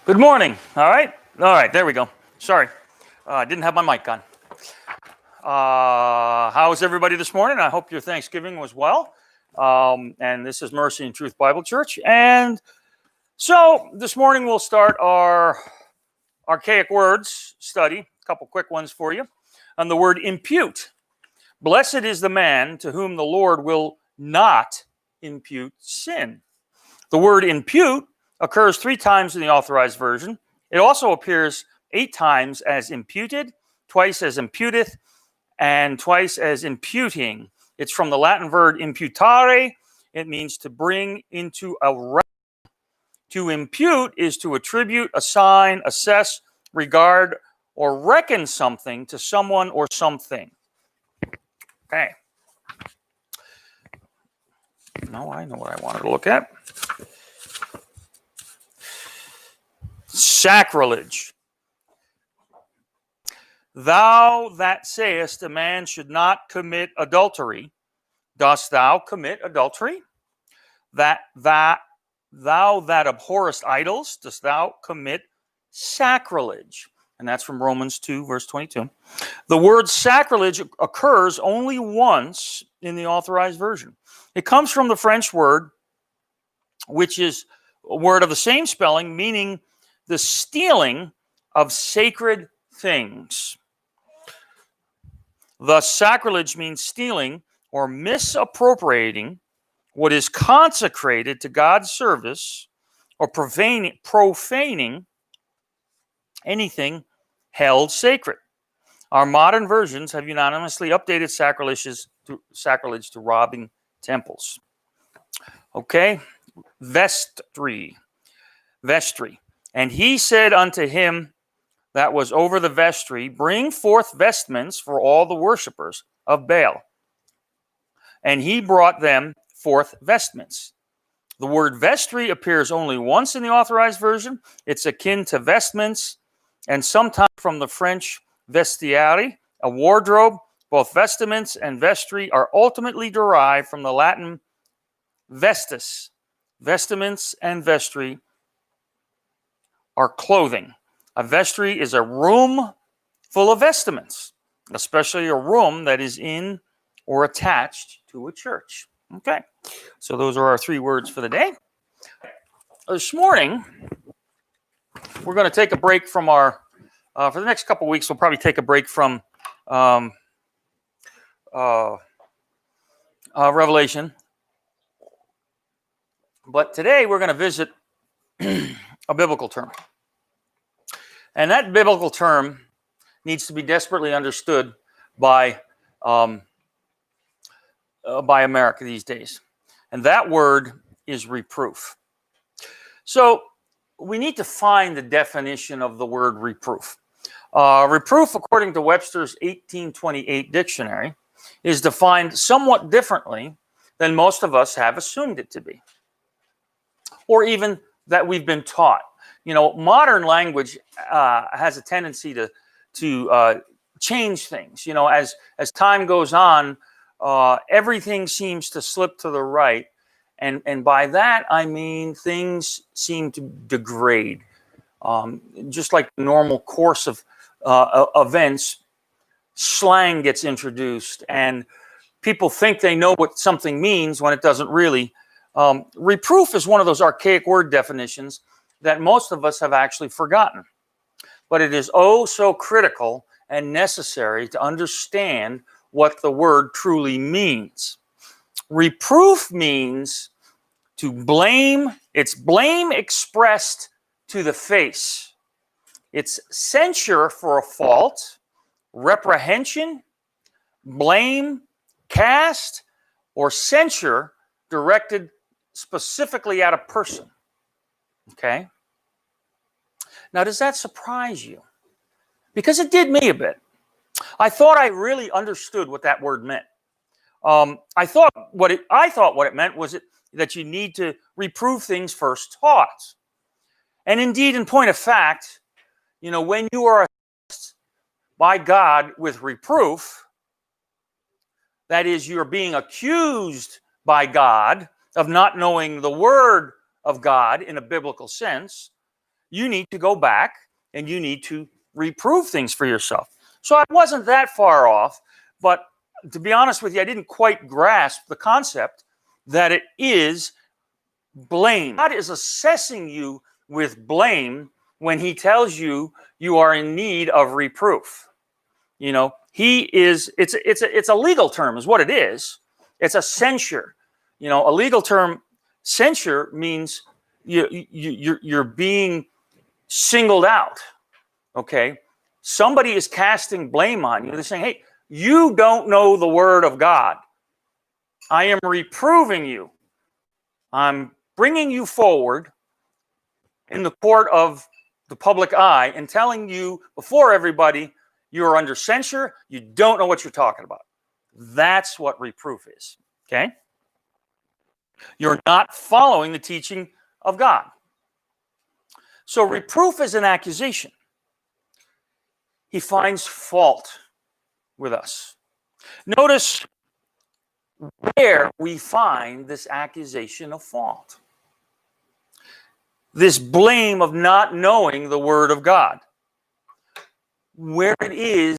Good morning. All right, there we go. Sorry, I didn't have my mic on. How's everybody this morning? I hope your Thanksgiving was well. And this is Mercy and Truth Bible Church. And so this morning we'll start our archaic words study. A couple quick ones for you. On the word impute. Blessed is the man to whom the Lord will not impute sin. The word impute occurs 3 times in the Authorized Version. It also appears 8 times as imputed, twice as imputeth, and twice as imputing. It's from the Latin verb imputare. It means to bring into a realm. To impute is to attribute, assign, assess, regard, or reckon something to someone or something. Okay. Now I know what I wanted to look at. Sacrilege. Thou that sayest a man should not commit adultery, dost thou commit adultery? Thou that abhorrest idols, dost thou commit sacrilege? And that's from Romans 2, verse 22. The word sacrilege occurs only once in the Authorized Version. It comes from the French word, which is a word of the same spelling, meaning the stealing of sacred things. Thus, sacrilege means stealing or misappropriating what is consecrated to God's service or profaning anything held sacred. Our modern versions have unanimously updated sacrilege to robbing temples. Okay, vestry. And he said unto him that was over the vestry, bring forth vestments for all the worshippers of Baal. And he brought them forth vestments. The word vestry appears only once in the Authorized Version. It's akin to vestments, and sometimes from the French vestiaire, a wardrobe. Both vestments and vestry are ultimately derived from the Latin vestus. Vestments and vestry are clothing. A vestry is a room full of vestments, especially a room that is in or attached to a church. Okay, so those are our 3 words for the day. This morning, we're going to take a break from our, for the next couple weeks, we'll probably take a break from Revelation. But today, we're going to visit a biblical term. And that biblical term needs to be desperately understood by America these days. And that word is reproof. So we need to find the definition of the word reproof. Reproof, according to Webster's 1828 dictionary, is defined somewhat differently than most of us have assumed it to be, or even that we've been taught. You know, modern language has a tendency to change things. You know, as time goes on, everything seems to slip to the right, and by that I mean things seem to degrade. Just like the normal course of events, slang gets introduced, and people think they know what something means when it doesn't really. Reproof is one of those archaic word definitions that most of us have actually forgotten. But it is oh so critical and necessary to understand what the word truly means. Reproof means to blame. It's blame expressed to the face. It's censure for a fault, reprehension, blame, cast, or censure directed specifically at a person. Okay? Now, does that surprise you? Because it did me a bit. I thought I really understood what that word meant. I thought what it meant was that you need to reprove things first taught. And indeed, in point of fact, you know, when you are assessed by God with reproof, that is, you're being accused by God of not knowing the word of God in a biblical sense, you need to go back and you need to reprove things for yourself. So I wasn't that far off, but to be honest with you, I didn't quite grasp the concept that it is blame. God is assessing you with blame when he tells you you are in need of reproof. You know, it's a legal term is what it is. It's a censure. You know, a legal term, censure, means you're being singled out. Okay, somebody is casting blame on you. They're saying, hey, you don't know the word of God. I am reproving you. I'm bringing you forward in the court of the public eye and telling you before everybody you are under censure. You don't know what you're talking about. That's what reproof is. Okay? You're not following the teaching of God. So reproof is an accusation. He finds fault with us. Notice where we find this accusation of fault. This blame of not knowing the word of God. Where it is